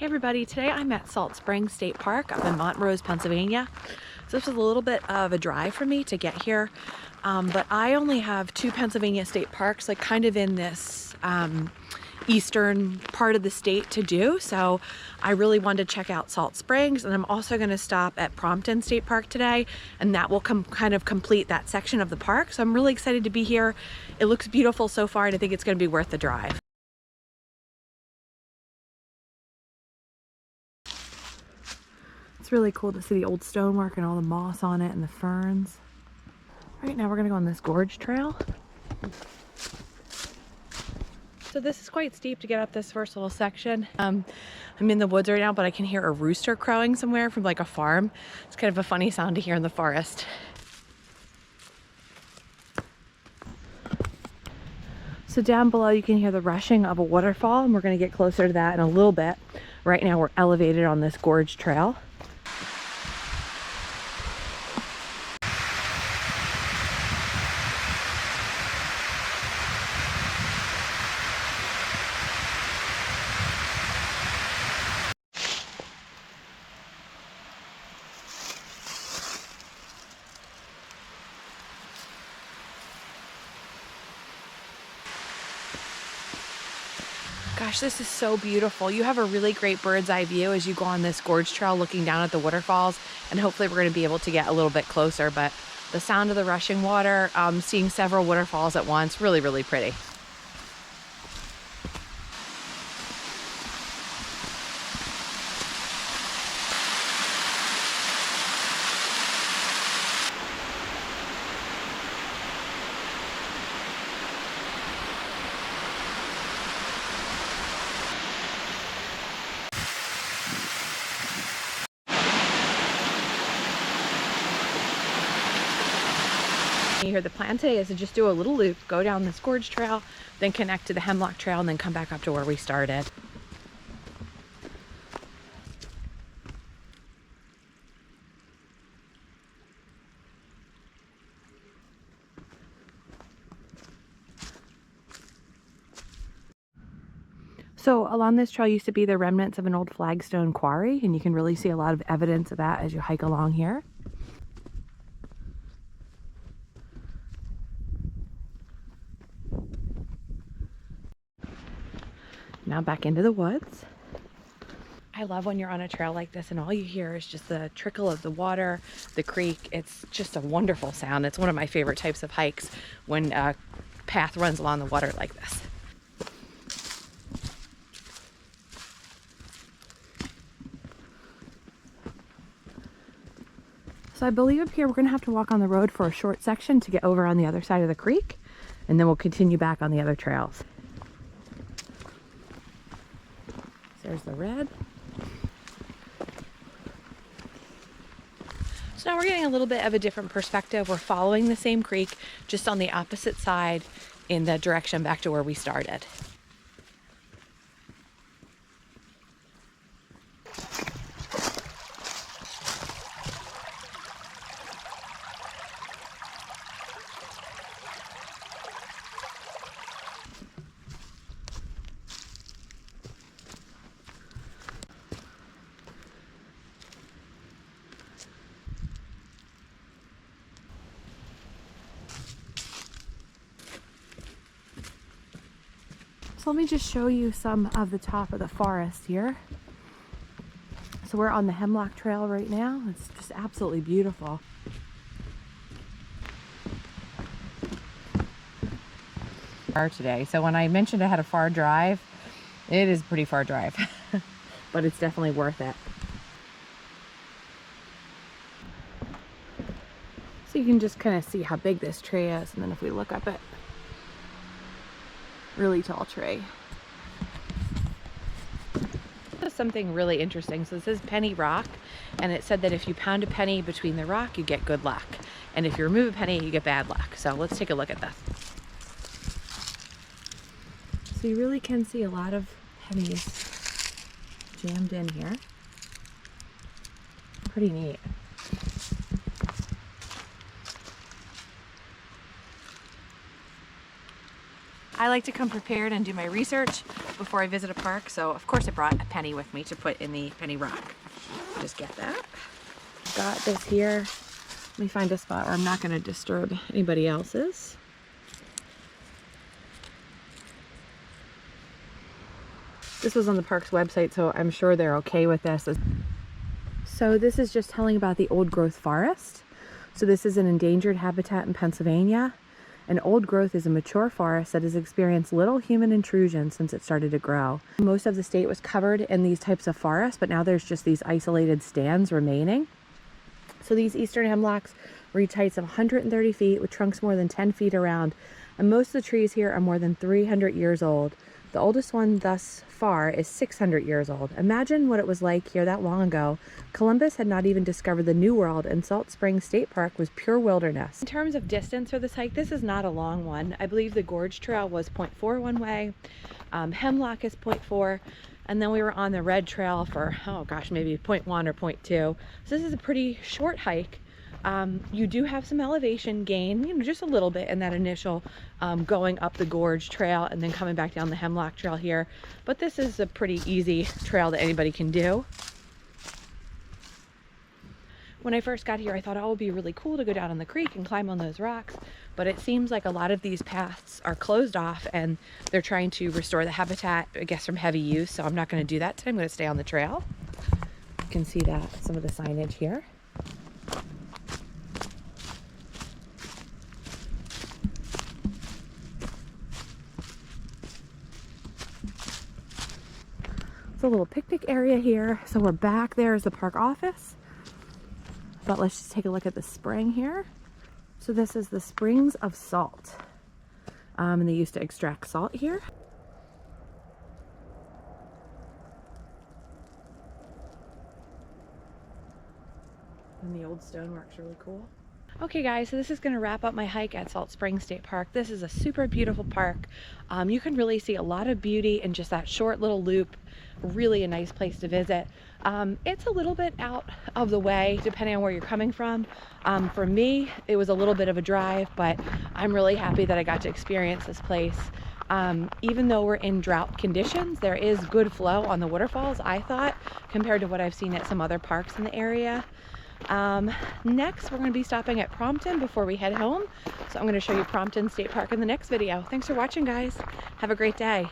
Hey everybody, today I'm at Salt Springs State Park up in Montrose, Pennsylvania. So this was a little bit of a drive for me to get here, but I only have two Pennsylvania state parks, like kind of in this eastern part of the state to do. So I really wanted to check out Salt Springs, and I'm also going to stop at Prompton State Park today, and that will kind of complete that section of the park. So I'm really excited to be here. It looks beautiful so far, and I think it's going to be worth the drive. It's really cool to see the old stonework and all the moss on it and the ferns. Right now we're gonna go on this Gorge Trail. So this is quite steep to get up this first little section. I'm in the woods right now, but I can hear a rooster crowing somewhere from like a farm. It's kind of a funny sound to hear in the forest. So down below you can hear the rushing of a waterfall, and we're gonna get closer to that in a little bit. Right now we're elevated on this Gorge Trail. Gosh, this is so beautiful. You have a really great bird's eye view as you go on this Gorge Trail looking down at the waterfalls, and hopefully we're going to be able to get a little bit closer, but the sound of the rushing water, seeing several waterfalls at once, really, really pretty. Here, the plan today is to just do a little loop, go down this Gorge Trail, then connect to the Hemlock Trail, and then come back up to where we started. So along this trail used to be the remnants of an old flagstone quarry, and you can really see a lot of evidence of that as you hike along here. Now back into the woods. I love when you're on a trail like this and all you hear is just the trickle of the water, the creek. It's just a wonderful sound. It's one of my favorite types of hikes when a path runs along the water like this. So I believe up here we're going to have to walk on the road for a short section to get over on the other side of the creek, and then we'll continue back on the other trails. There's the red. So now we're getting a little bit of a different perspective. We're following the same creek, just on the opposite side in the direction back to where we started. So let me just show you some of the top of the forest here. So we're on the Hemlock Trail right now. It's just absolutely beautiful. Today. So when I mentioned I had a far drive, it is a pretty far drive, but it's definitely worth it. So you can just kind of see how big this tree is, and then if we look up it, really tall tree. This is something really interesting. So this is penny rock, and it said that if you pound a penny between the rock, you get good luck, and if you remove a penny, you get bad luck. So let's take a look at this. So you really can see a lot of pennies jammed in here. Pretty neat. I like to come prepared and do my research before I visit a park, so of course I brought a penny with me to put in the penny rock. Just get that. Got this here. Let me find a spot where I'm not going to disturb anybody else's. This was on the park's website, so I'm sure they're okay with this. So this is just telling about the old growth forest. So this is an endangered habitat in Pennsylvania. An old growth is a mature forest that has experienced little human intrusion since it started to grow. Most of the state was covered in these types of forests, but now there's just these isolated stands remaining. So these eastern hemlocks reach heights of 130 feet with trunks more than 10 feet around, and most of the trees here are more than 300 years old. The oldest one thus far is 600 years old. Imagine what it was like here that long ago. Columbus had not even discovered the New World, and Salt Springs State Park was pure wilderness. In terms of distance for this hike, this is not a long one. I believe the Gorge Trail was 0.4 one way. Hemlock is 0.4. And then we were on the Red Trail for, oh gosh, maybe 0.1 or 0.2. So this is a pretty short hike. You do have some elevation gain, you know, just a little bit in that initial going up the Gorge Trail and then coming back down the Hemlock Trail here. But this is a pretty easy trail that anybody can do. When I first got here, I thought, oh, it would be really cool to go down on the creek and climb on those rocks. But it seems like a lot of these paths are closed off and they're trying to restore the habitat, I guess, from heavy use. So I'm not going to do that today. I'm going to stay on the trail. You can see that, some of the signage here. It's a little picnic area here. So we're back. There is the park office. But let's just take a look at the spring here. So this is the Springs of Salt. And they used to extract salt here. And the old stonework's really cool. Okay guys, so this is going to wrap up my hike at Salt Springs State Park. This is a super beautiful park. You can really see a lot of beauty in just that short little loop. Really a nice place to visit. It's a little bit out of the way depending on where you're coming from. For me, it was a little bit of a drive, but I'm really happy that I got to experience this place. Even though we're in drought conditions, there is good flow on the waterfalls, I thought, compared to what I've seen at some other parks in the area. Next, we're going to be stopping at Prompton before we head home. So I'm going to show you Prompton State Park in the next video. Thanks for watching, guys. Have a great day.